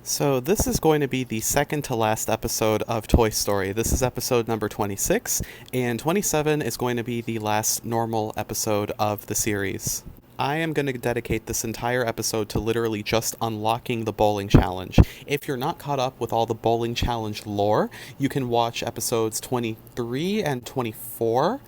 So this is going to be the second to last episode of Toy Story. This is episode number 26, and 27 is going to be the last normal episode of the series. I am going to dedicate this entire episode to literally just unlocking the bowling challenge. If you're not caught up with all the bowling challenge lore, you can watch episodes 23 and 24,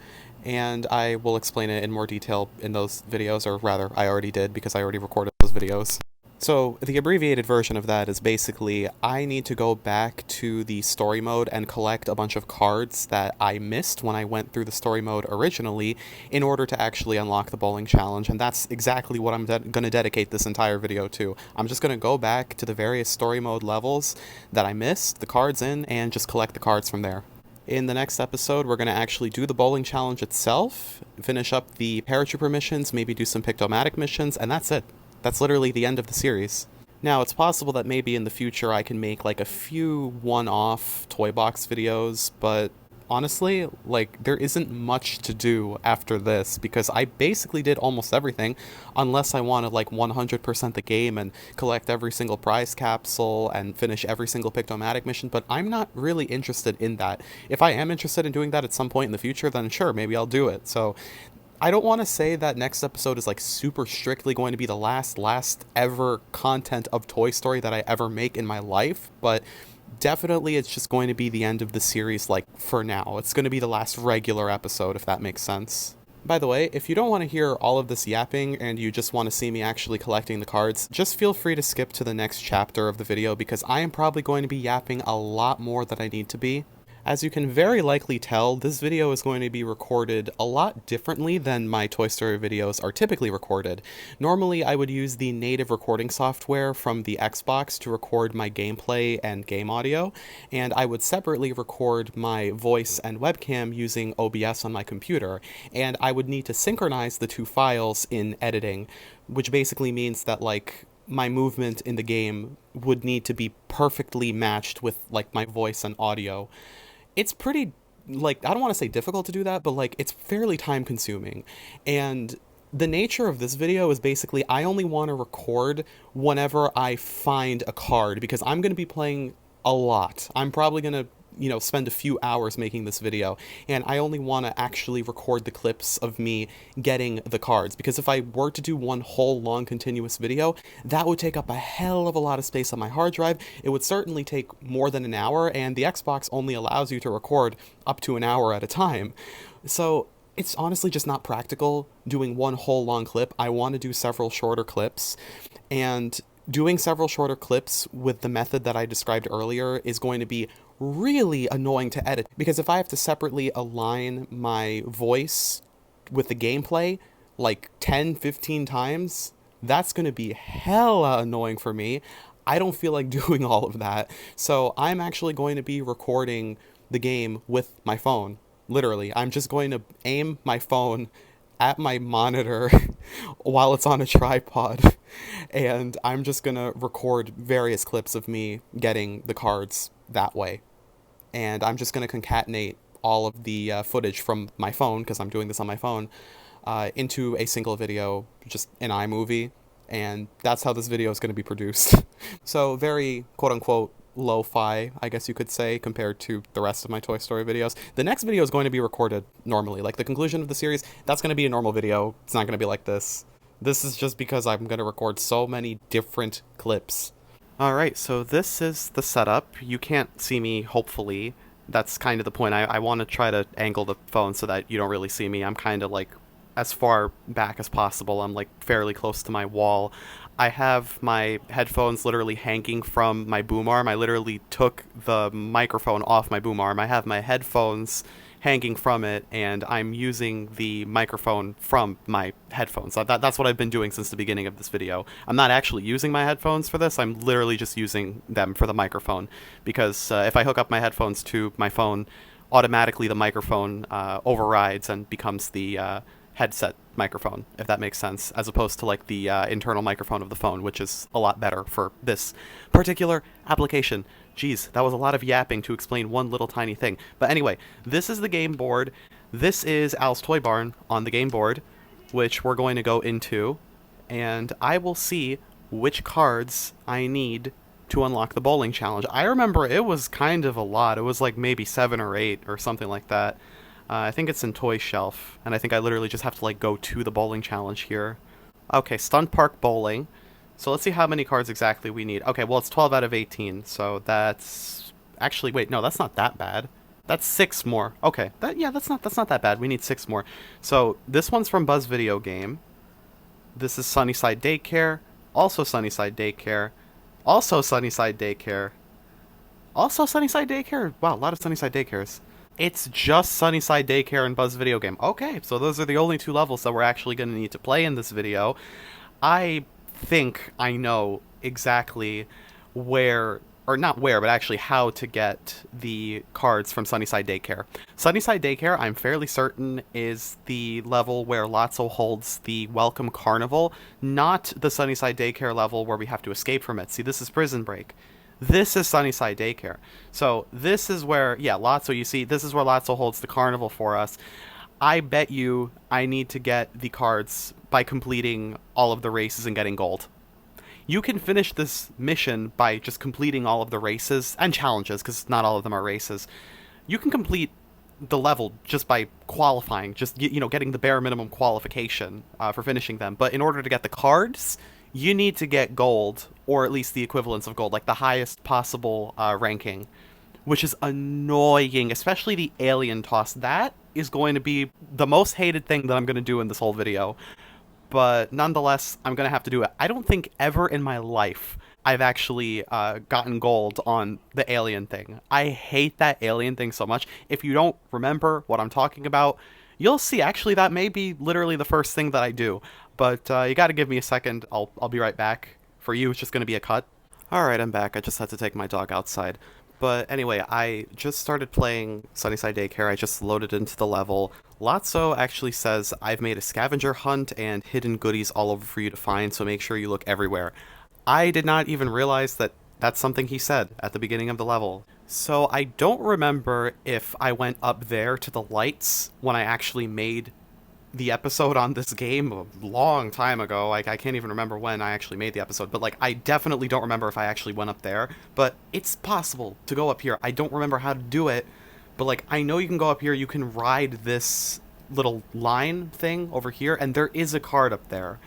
and I will explain it in more detail in those videos, or rather, I already did because I already recorded those videos. So the abbreviated version of that is basically I need to go back to the story mode and collect a bunch of cards that I missed when I went through the story mode originally in order to actually unlock the bowling challenge, and that's exactly what I'm going to dedicate this entire video to. I'm just going to go back to the various story mode levels that I missed the cards in and just collect the cards from there. In the next episode, we're going to actually do the bowling challenge itself, finish up the paratrooper missions, maybe do some Pict-O-Matic missions, and that's it. That's literally the end of the series. Now, it's possible that maybe in the future I can make like a few one-off toy box videos, but honestly, like, there isn't much to do after this because I basically did almost everything, unless I want to like 100% the game and collect every single prize capsule and finish every single Pict-O-Matic mission, but I'm not really interested in that. If I am interested in doing that at some point in the future, then sure, maybe I'll do it. So I don't want to say that next episode is like super strictly going to be the last ever content of Toy Story that I ever make in my life, but definitely it's just going to be the end of the series, like, for now. It's going to be the last regular episode, if that makes sense. By the way, if you don't want to hear all of this yapping and you just want to see me actually collecting the cards, just feel free to skip to the next chapter of the video because I am probably going to be yapping a lot more than I need to be. As you can very likely tell, this video is going to be recorded a lot differently than my Toy Story videos are typically recorded. Normally, I would use the native recording software from the Xbox to record my gameplay and game audio, and I would separately record my voice and webcam using OBS on my computer, and I would need to synchronize the two files in editing, which basically means that, like, my movement in the game would need to be perfectly matched with, like, my voice and audio. It's pretty, like, I don't want to say difficult to do that, but, like, it's fairly time consuming. And the nature of this video is basically I only want to record whenever I find a card because I'm going to be playing a lot. I'm probably going to, spend a few hours making this video, and I only want to actually record the clips of me getting the cards, because if I were to do one whole long continuous video, that would take up a hell of a lot of space on my hard drive. It would certainly take more than an hour, and the Xbox only allows you to record up to an hour at a time. So it's honestly just not practical doing one whole long clip. I want to do several shorter clips, and doing several shorter clips with the method that I described earlier is going to be really annoying to edit, because if I have to separately align my voice with the gameplay like 10-15 times, that's going to be hella annoying for me. I don't feel like doing all of that. So I'm actually going to be recording the game with my phone. Literally, I'm just going to aim my phone at my monitor while it's on a tripod, and I'm just gonna record various clips of me getting the cards that way. And I'm just gonna concatenate all of the footage from my phone, because I'm doing this on my phone, into a single video, just in iMovie, and that's how this video is going to be produced. So very quote-unquote lo-fi, I guess you could say, compared to the rest of my Toy Story videos. The next video is going to be recorded normally. Like, the conclusion of the series, that's going to be a normal video. It's not going to be like this. This is just because I'm going to record so many different clips. Alright, so this is the setup. You can't see me, hopefully. That's kind of the point. I want to try to angle the phone so that you don't really see me. I'm kind of, like, as far back as possible. I'm, like, fairly close to my wall. I have my headphones literally hanging from my boom arm. I literally took the microphone off my boom arm. I have my headphones hanging from it, and I'm using the microphone from my headphones. That's what I've been doing since the beginning of this video. I'm not actually using my headphones for this. I'm literally just using them for the microphone, because if I hook up my headphones to my phone, automatically the microphone overrides and becomes the headset microphone, if that makes sense, as opposed to like the internal microphone of the phone, which is a lot better for this particular application. Jeez, that was a lot of yapping to explain one little tiny thing. But anyway, this is the game board. This is Al's Toy Barn on the game board, which we're going to go into, and I will see which cards I need to unlock the bowling challenge. I remember it was kind of a lot. It was like maybe 7 or 8 or something like that. I think it's in Toy Shelf, and I think I literally just have to like go to the bowling challenge here. Okay, Stunt Park Bowling. So let's see how many cards exactly we need. Okay, well it's 12 out of 18, so that's... Actually, wait, no, that's not that bad. That's 6 more. Okay, that's not that bad. We need 6 more. So this one's from Buzz Video Game. This is Sunnyside Daycare. Also Sunnyside Daycare. Also Sunnyside Daycare. Also Sunnyside Daycare. Wow, a lot of Sunnyside Daycares. It's just Sunnyside Daycare and Buzz Video Game. Okay, so those are the only 2 levels that we're actually going to need to play in this video. I think I know exactly where, or not where, but actually how to get the cards from Sunnyside Daycare. Sunnyside Daycare, I'm fairly certain, is the level where Lotso holds the Welcome Carnival, not the Sunnyside Daycare level where we have to escape from it. See, this is Prison Break. This is Sunnyside Daycare. So this is where, yeah, Lotso, you see, this is where Lotso holds the carnival for us. I bet you I need to get the cards by completing all of the races and getting gold. You can finish this mission by just completing all of the races and challenges, because not all of them are races. You can complete the level just by qualifying, just, you know, getting the bare minimum qualification for finishing them. But in order to get the cards, you need to get gold, or at least the equivalence of gold, like the highest possible ranking, which is annoying, especially the alien toss. That is going to be the most hated thing that I'm going to do in this whole video. But nonetheless, I'm going to have to do it. I don't think ever in my life I've actually gotten gold on the alien thing. I hate that alien thing so much. If you don't remember what I'm talking about, you'll see. Actually, that may be literally the first thing that I do. But you got to give me a second. I'll be right back. For you, it's just going to be a cut. Alright, I'm back. I just had to take my dog outside. But anyway, I just started playing Sunnyside Daycare. I just loaded into the level. Lotso actually says, I've made a scavenger hunt and hidden goodies all over for you to find, so make sure you look everywhere. I did not even realize that that's something he said at the beginning of the level. So I don't remember if I went up there to the lights when I actually made the episode on this game a long time ago. Like, I can't even remember when I actually made the episode, but like, I definitely don't remember if I actually went up there. But it's possible to go up here. I don't remember how to do it, but like, I know you can go up here. You can ride this little line thing over here, and there is a card up there.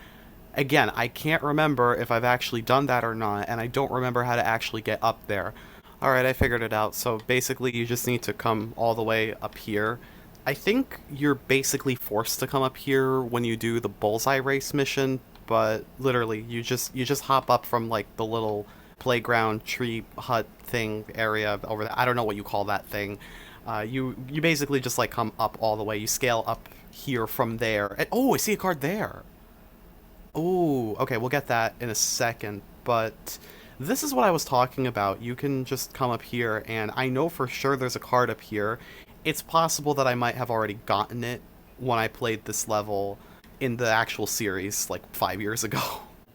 Again, I can't remember if I've actually done that or not, and I don't remember how to actually get up there. Alright, I figured it out. So basically, you just need to come all the way up here. I think you're basically forced to come up here when you do the bullseye race mission, but literally, you just hop up from like the little playground tree hut thing area over there. I don't know what you call that thing. You basically just like come up all the way. You scale up here from there. And, oh, I see a card there. Oh, okay, we'll get that in a second, but this is what I was talking about. You can just come up here, and I know for sure there's a card up here. It's possible that I might have already gotten it when I played this level in the actual series, like 5 years ago.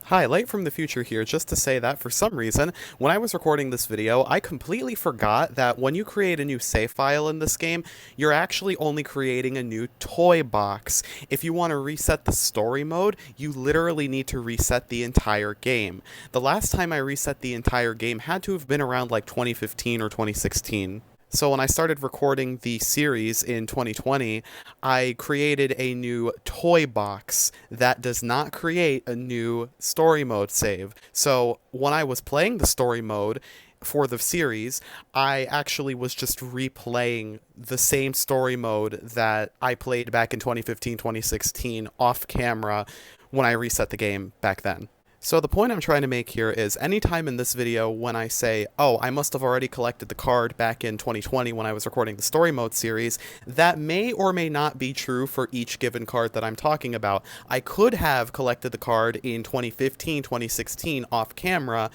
Hi, Light from the future here, just to say that for some reason, when I was recording this video, I completely forgot that when you create a new save file in this game, you're actually only creating a new toy box. If you want to reset the story mode, you literally need to reset the entire game. The last time I reset the entire game had to have been around like 2015 or 2016. So when I started recording the series in 2020, I created a new toy box that does not create a new story mode save. So when I was playing the story mode for the series, I actually was just replaying the same story mode that I played back in 2015, 2016 off camera when I reset the game back then. So the point I'm trying to make here is anytime in this video when I say, oh, I must have already collected the card back in 2020 when I was recording the story mode series, that may or may not be true for each given card that I'm talking about. I could have collected the card in 2015, 2016 off camera,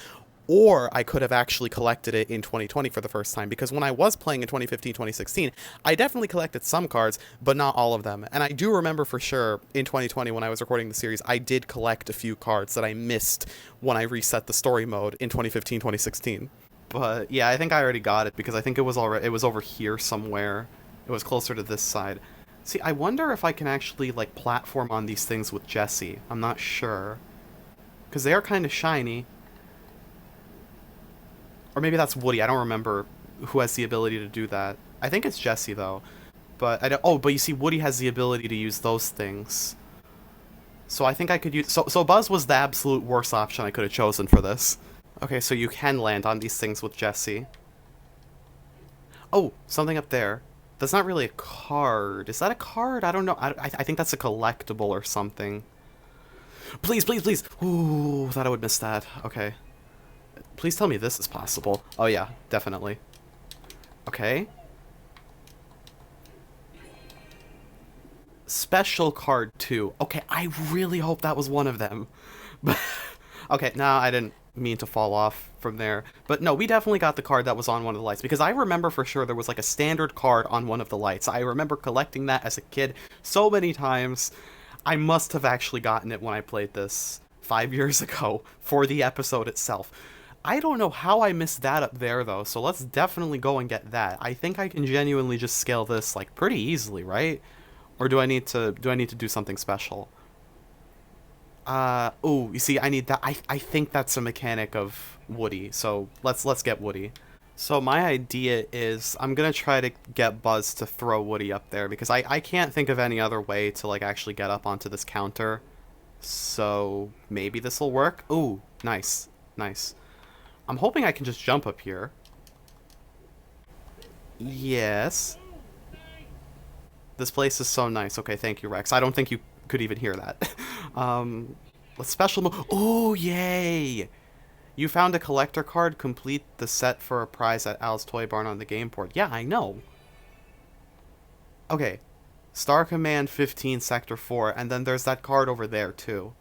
or I could have actually collected it in 2020 for the first time, because when I was playing in 2015, 2016, I definitely collected some cards, but not all of them. And I do remember for sure in 2020 when I was recording the series, I did collect a few cards that I missed when I reset the story mode in 2015, 2016. But yeah, I think I already got it because I think it was over here somewhere. It was closer to this side. See, I wonder if I can actually like platform on these things with Jessie. I'm not sure, because they are kind of shiny. Or maybe that's Woody. I don't remember who has the ability to do that. I think it's Jesse, though. But I don't, oh, but you see, Woody has the ability to use those things. So I think I could use... So Buzz was the absolute worst option I could have chosen for this. Okay, so you can land on these things with Jesse. Oh, something up there. That's not really a card. Is that a card? I don't know. I think that's a collectible or something. Please, please, please. Ooh, thought I would miss that. Okay. Please tell me this is possible. Oh yeah, definitely. Okay. Special card 2. Okay, I really hope that was one of them. But okay, no, I didn't mean to fall off from there. But no, we definitely got the card that was on one of the lights, because I remember for sure there was like a standard card on one of the lights. I remember collecting that as a kid so many times. I must have actually gotten it when I played this 5 years ago for the episode itself. I don't know how I missed that up there though, so let's definitely go and get that. I think I can genuinely just scale this like pretty easily, right? Or do I need to do something special? Oh, you see, I need that. I think that's a mechanic of Woody, so let's get Woody. So my idea is I'm gonna try to get Buzz to throw Woody up there, because I can't think of any other way to like actually get up onto this counter. So maybe this will work. Ooh, nice, nice. I'm hoping I can just jump up here. Yes. This place is so nice. Okay, thank you, Rex. I don't think you could even hear that. Let's special move. Oh, yay! You found a collector card. Complete the set for a prize at Al's Toy Barn on the game board. Yeah, I know. Okay. Star Command 15, Sector 4. And then there's that card over there, too.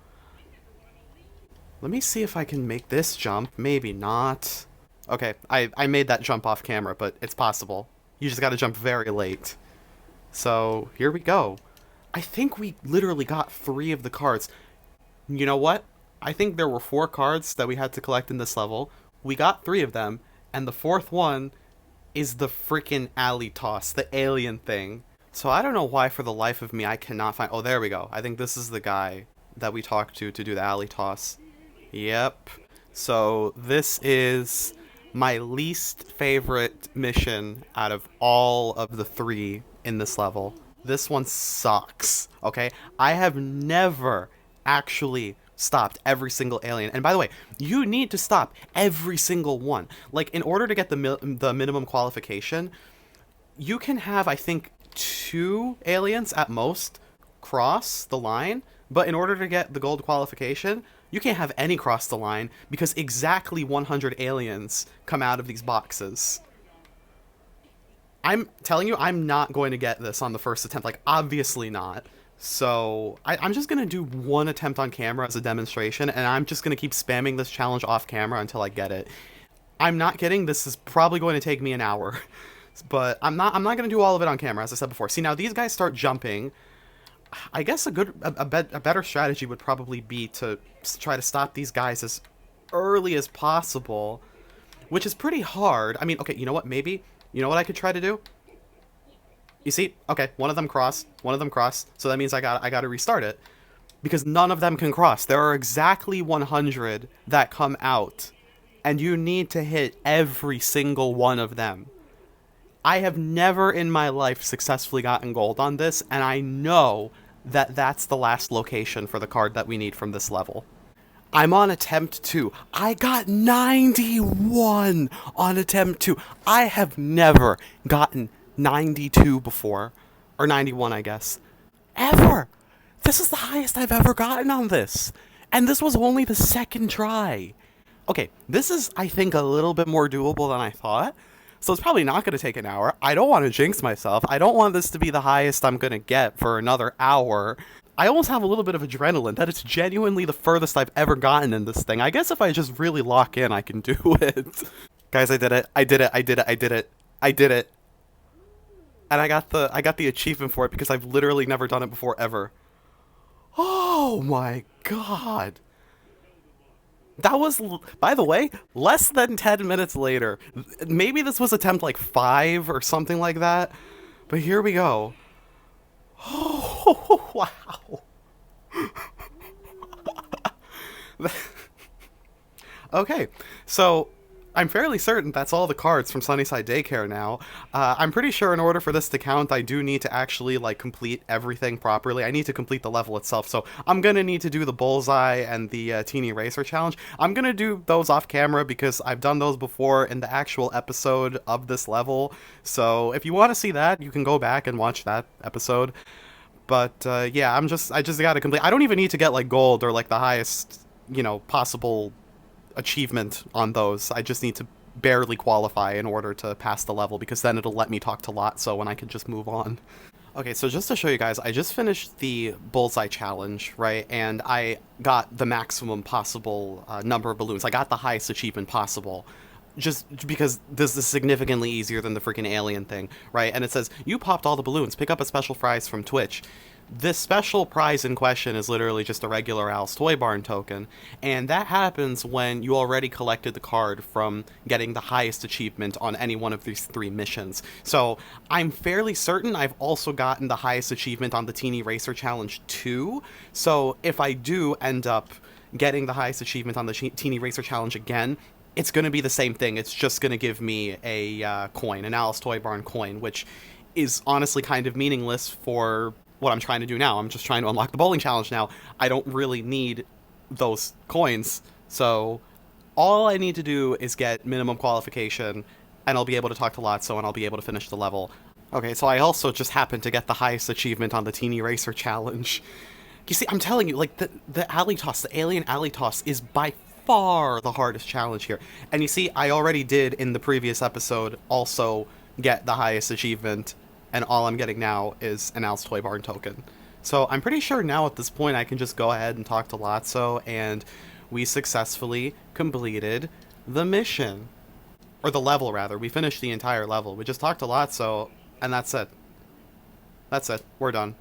Let me see if I can make this jump. Maybe not. Okay, I made that jump off camera, but it's possible. You just gotta jump very late. So, here we go. I think we literally got 3 of the cards. You know what? I think there were 4 cards that we had to collect in this level. We got 3 of them, and the 4th one is the freaking alley toss, the alien thing. So I don't know why for the life of me I cannot find... Oh, there we go. I think this is the guy that we talked to do the alley toss. Yep. So this is my least favorite mission out of all of the 3 in this level. This one sucks, okay? I have never actually stopped every single alien. And by the way, you need to stop every single one. Like, in order to get the minimum qualification, you can have, I think, 2 aliens at most cross the line. But in order to get the gold qualification, you can't have any cross the line, because exactly 100 aliens come out of these boxes. I'm telling you, I'm not going to get this on the first attempt. Like, obviously not. So, I'm just going to do 1 attempt on camera as a demonstration, and I'm just going to keep spamming this challenge off camera until I get it. I'm not kidding, this is probably going to take me an hour. But I'm not going to do all of it on camera, as I said before. See, now these guys start jumping. I guess a better strategy would probably be to try to stop these guys as early as possible, which is pretty hard. I mean, okay, you know what, maybe... You know what I could try to do? You see? Okay, one of them crossed. So that means I gotta restart it. Because none of them can cross. There are exactly 100 that come out. And you need to hit every single one of them. I have never in my life successfully gotten gold on this, and I know that that's the last location for the card that we need from this level. I'm on attempt 2. I got 91 on attempt 2. I have never gotten 92 before. Or 91, I guess. Ever! This is the highest I've ever gotten on this. And this was only the 2nd try. Okay, this is, I think, a little bit more doable than I thought. So it's probably not going to take an hour. I don't want to jinx myself. I don't want this to be the highest I'm going to get for another hour. I almost have a little bit of adrenaline that it's genuinely the furthest I've ever gotten in this thing. I guess if I just really lock in, I can do it. Guys, I did it. I did it. And I got the achievement for it because I've literally never done it before ever. Oh my god. That was, by the way, less than 10 minutes later. Maybe this was attempt like 5 or something like that. But here we go. Oh, wow. Okay, so I'm fairly certain that's all the cards from Sunnyside Daycare now. I'm pretty sure in order for this to count, I do need to actually, like, complete everything properly. I need to complete the level itself, so I'm gonna need to do the Bullseye and the Teeny Racer Challenge. I'm gonna do those off camera because I've done those before in the actual episode of this level, so if you want to see that, you can go back and watch that episode. But, yeah, I just gotta complete. I don't even need to get, like, gold or, like, the highest, possible achievement on those. I just need to barely qualify in order to pass the level, because then it'll let me talk to Lotso when I can just move on. Okay, so just to show you guys, I just finished the Bullseye Challenge, right? And I got the maximum possible number of balloons. I got the highest achievement possible. Just because this is significantly easier than the freaking alien thing, right? And it says, you popped all the balloons, pick up a special prize from Twitch. This special prize in question is literally just a regular Al's Toy Barn token, and that happens when you already collected the card from getting the highest achievement on any one of these 3 missions. So I'm fairly certain I've also gotten the highest achievement on the Teeny Racer Challenge too, so if I do end up getting the highest achievement on the Teeny Racer Challenge again, it's going to be the same thing. It's just going to give me a coin, an Al's Toy Barn coin, which is honestly kind of meaningless for what I'm trying to do now. I'm just trying to unlock the bowling challenge now. I don't really need those coins, so all I need to do is get minimum qualification, and I'll be able to talk to Lotso, and I'll be able to finish the level. Okay, so I also just happened to get the highest achievement on the Teeny Racer Challenge. You see, I'm telling you, like, the alley toss, the alien alley toss is by far the hardest challenge here. And you see, I already did in the previous episode also get the highest achievement, and all I'm getting now is an Al's Toy Barn token. So I'm pretty sure now at this point I can just go ahead and talk to Lotso, and we successfully completed the mission. Or the level, rather. We finished the entire level. We just talked to Lotso, and that's it. That's it. We're done.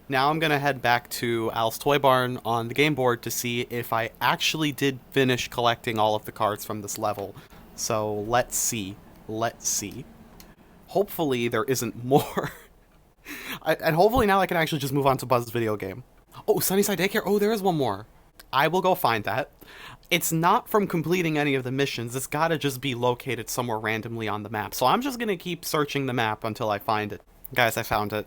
Now I'm going to head back to Al's Toy Barn on the game board to see if I actually did finish collecting all of the cards from this level. So let's see. Let's see. Hopefully there isn't more. And hopefully now I can actually just move on to Buzz's video game. Oh, Sunnyside Daycare. Oh, there is one more. I will go find that. It's not from completing any of the missions. It's gotta just be located somewhere randomly on the map. So I'm just gonna keep searching the map until I find it. Guys, I found it.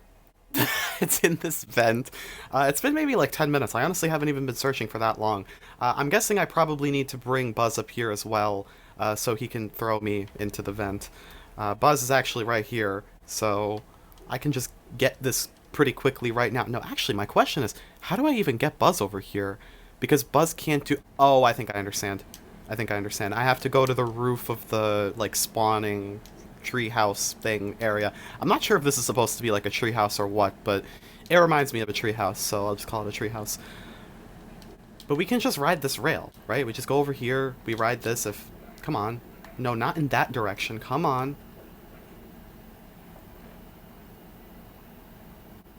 It's in this vent. It's been maybe like 10 minutes. I honestly haven't even been searching for that long. I'm guessing I probably need to bring Buzz up here as well, so he can throw me into the vent. Buzz is actually right here, so I can just get this pretty quickly right now. No, actually, my question is, how do I even get Buzz over here? Because Buzz can't do... Oh, I think I understand. I think I understand. I have to go to the roof of the, like, spawning treehouse thing area. I'm not sure if this is supposed to be, like, a treehouse or what, but it reminds me of a treehouse, so I'll just call it a treehouse. But we can just ride this rail, right? We just go over here, we ride this if... Come on. No, not in that direction. Come on.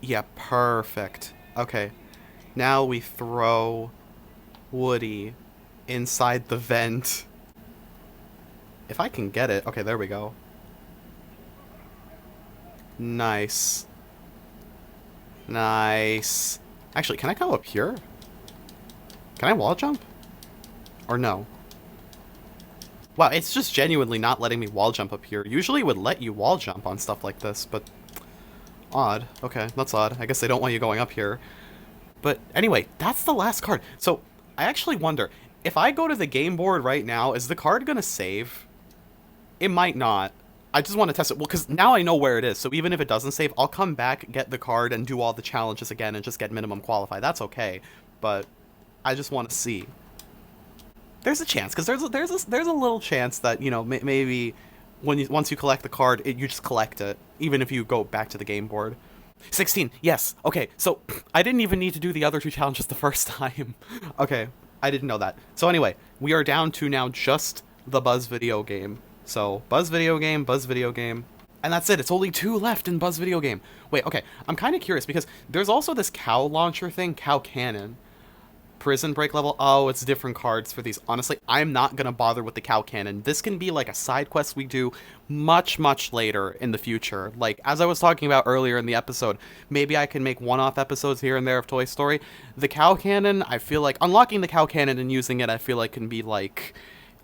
Yeah, perfect. Okay. Now we throw Woody inside the vent. If I can get it. Okay, there we go. Nice. Nice. Actually, can I come up here? Can I wall jump? Or no? Wow, it's just genuinely not letting me wall jump up here. Usually it would let you wall jump on stuff like this, but... Odd. Okay, that's odd. I guess they don't want you going up here. But anyway, that's the last card. So, I actually wonder, if I go to the game board right now, is the card gonna save? It might not. I just want to test it. Well, because now I know where it is, so even if it doesn't save, I'll come back, get the card, and do all the challenges again, and just get minimum qualify. That's okay, but I just want to see. There's a chance, because there's a little chance that, you know, maybe once you collect the card, you just collect it, even if you go back to the game board. 16, yes, okay, so I didn't even need to do the other 2 challenges the first time. Okay, I didn't know that. So anyway, we are down to now just the Buzz video game. So, Buzz video game, and that's it. It's only 2 left in Buzz video game. Wait, okay, I'm kind of curious, because there's also this cow launcher thing, cow cannon. Prison break level. Oh, it's different cards for these. Honestly, I'm not gonna bother with the cow cannon. This can be like a side quest we do much later in the future. Like, as I was talking about earlier in the episode, maybe I can make one-off episodes here and there of Toy Story. The cow cannon, I feel like unlocking the cow cannon and using it, I feel like can be like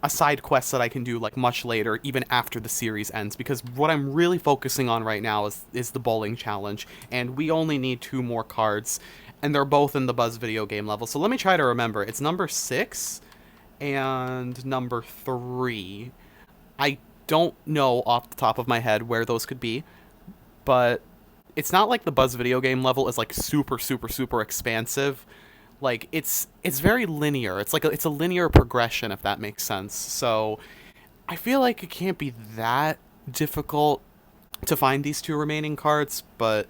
a side quest that I can do like much later, even after the series ends, because what I'm really focusing on right now is the bowling challenge, and we only need 2 more cards, and they're both in the Buzz video game level. So let me try to remember. It's number 6 and number 3. I don't know off the top of my head where those could be, but it's not like the Buzz video game level is like super super super expansive. Like it's very linear. It's like it's a linear progression, if that makes sense. So I feel like it can't be that difficult to find these 2 remaining cards, but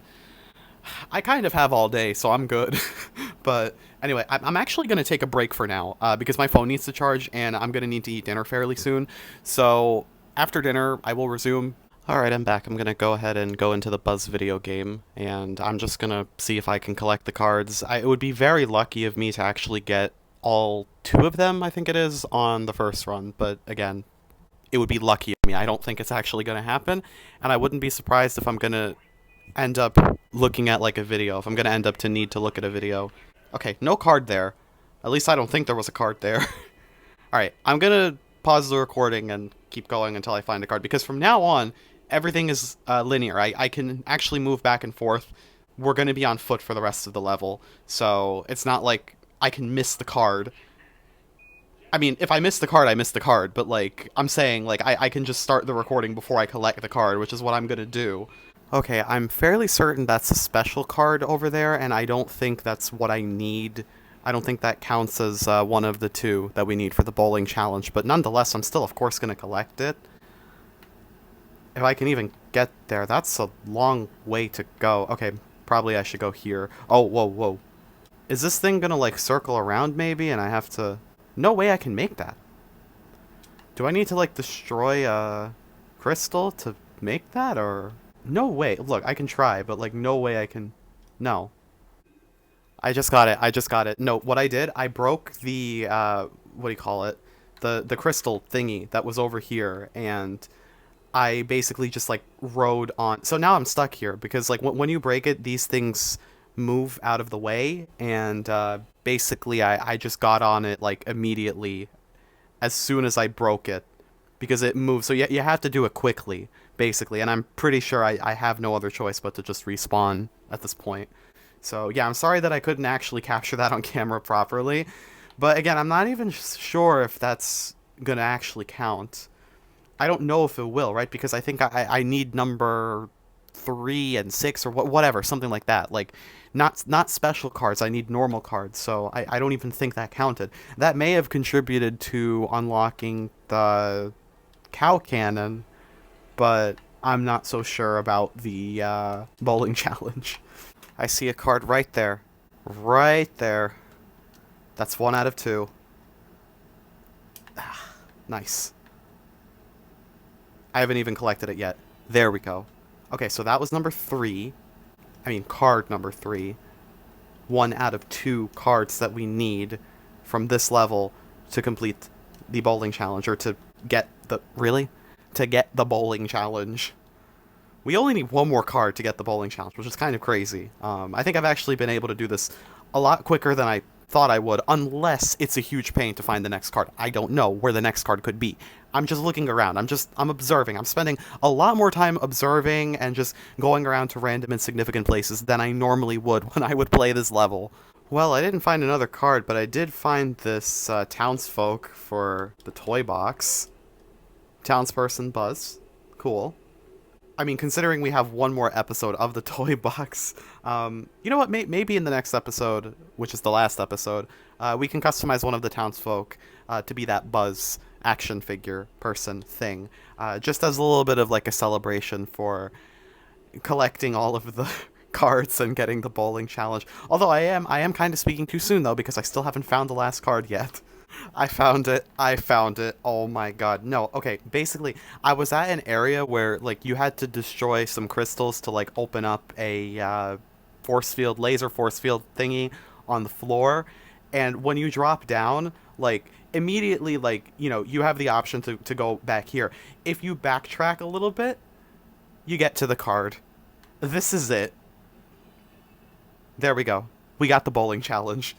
I kind of have all day, so I'm good. But anyway, I'm actually going to take a break for now because my phone needs to charge and I'm going to need to eat dinner fairly soon. So after dinner, I will resume. Alright, I'm back. I'm going to go ahead and go into the Buzz video game, and I'm just going to see if I can collect the cards. It would be very lucky of me to actually get all 2 of them, I think it is, on the first run. But again, it would be lucky of me. I don't think it's actually going to happen, and I wouldn't be surprised if I'm going to end up looking at like a video, if I'm going to end up to need to look at a video. Okay, no card there. At least I don't think there was a card there. Alright, I'm going to pause the recording and keep going until I find a card, because from now on, everything is linear. I can actually move back and forth. We're going to be on foot for the rest of the level, so it's not like I can miss the card. I mean, if I miss the card, I miss the card, but like, I'm saying, like, I can just start the recording before I collect the card, which is what I'm going to do. Okay, I'm fairly certain that's a special card over there, and I don't think that's what I need. I don't think that counts as one of the 2 that we need for the bowling challenge, but nonetheless, I'm still, of course, going to collect it. If I can even get there, that's a long way to go. Okay, probably I should go here. Oh, whoa, whoa. Is this thing gonna, like, circle around, maybe, and I have to... No way I can make that. Do I need to, like, destroy a crystal to make that, or... No way. Look, I can try, but, like, no way I can... No. I just got it. I just got it. No, what I did, I broke the, what do you call it? The crystal thingy that was over here, and... I basically just, like, rode on... So now I'm stuck here, because, like, when you break it, these things move out of the way, and, basically I just got on it, like, immediately as soon as I broke it, because it moved. So you have to do it quickly, basically, and I'm pretty sure I have no other choice but to just respawn at this point. So, yeah, I'm sorry that I couldn't actually capture that on camera properly, but, again, I'm not even sure if that's gonna actually count. I don't know if it will, right? Because I think I need number 3 and 6 or whatever, something like that. Like, not special cards. I need normal cards, so I don't even think that counted. That may have contributed to unlocking the cow cannon, but I'm not so sure about the bowling challenge. I see a card right there. Right there. That's 1 out of 2. Ah, nice. I haven't even collected it yet. There we go. Okay, so that was number 3. I mean, card number 3. 1 out of 2 cards that we need from this level to complete the bowling challenge, or to get the... Really? To get the bowling challenge. We only need 1 more card to get the bowling challenge, which is kind of crazy. I think I've actually been able to do this a lot quicker than I thought I would, unless it's a huge pain to find the next card. I don't know where the next card could be. I'm just looking around. I'm observing. I'm spending a lot more time observing and just going around to random insignificant places than I normally would when I would play this level. Well, I didn't find another card, but I did find this townsfolk for the toy box. Townsperson Buzz. Cool. I mean, considering we have 1 more episode of the toy box, you know what, maybe in the next episode, which is the last episode, we can customize one of the townsfolk to be that Buzz action figure person thing, just as a little bit of like a celebration for collecting all of the cards and getting the bowling challenge. Although I am kind of speaking too soon, though, because I still haven't found the last card yet. I found it. Oh my god. No, okay, basically, I was at an area where, like, you had to destroy some crystals to, like, open up a laser force field thingy on the floor, and when you drop down, like, immediately, like, you know, you have the option to go back here. If you backtrack a little bit, you get to the card. This is it. There we go. We got the bowling challenge.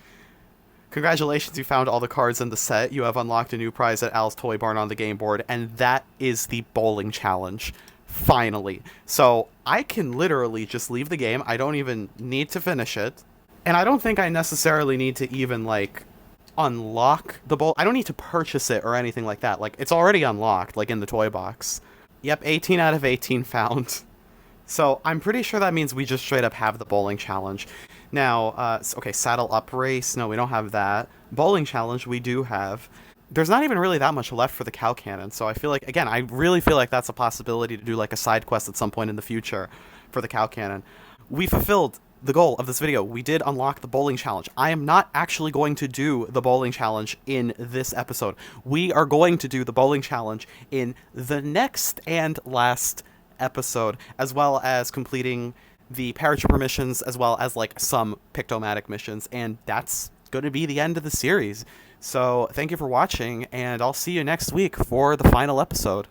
Congratulations, you found all the cards in the set. You have unlocked a new prize at Al's Toy Barn on the game board, and that is the bowling challenge. Finally. So I can literally just leave the game. I don't even need to finish it. And I don't think I necessarily need to even, like, unlock the bowl. I don't need to purchase it or anything like that. Like, it's already unlocked, like, in the toy box. Yep, 18 out of 18 found. So I'm pretty sure that means we just straight up have the bowling challenge. Now, okay, saddle up race. No, we don't have that. Bowling challenge, we do have. There's not even really that much left for the cow cannon, so I feel like, again, I really feel like that's a possibility to do, like, a side quest at some point in the future for the cow cannon. We fulfilled the goal of this video. We did unlock the bowling challenge. I am not actually going to do the bowling challenge in this episode. We are going to do the bowling challenge in the next and last episode, as well as completing the paratrooper missions, as well as, like, some Pict-O-Matic missions, and that's going to be the end of the series. So thank you for watching, and I'll see you next week for the final episode.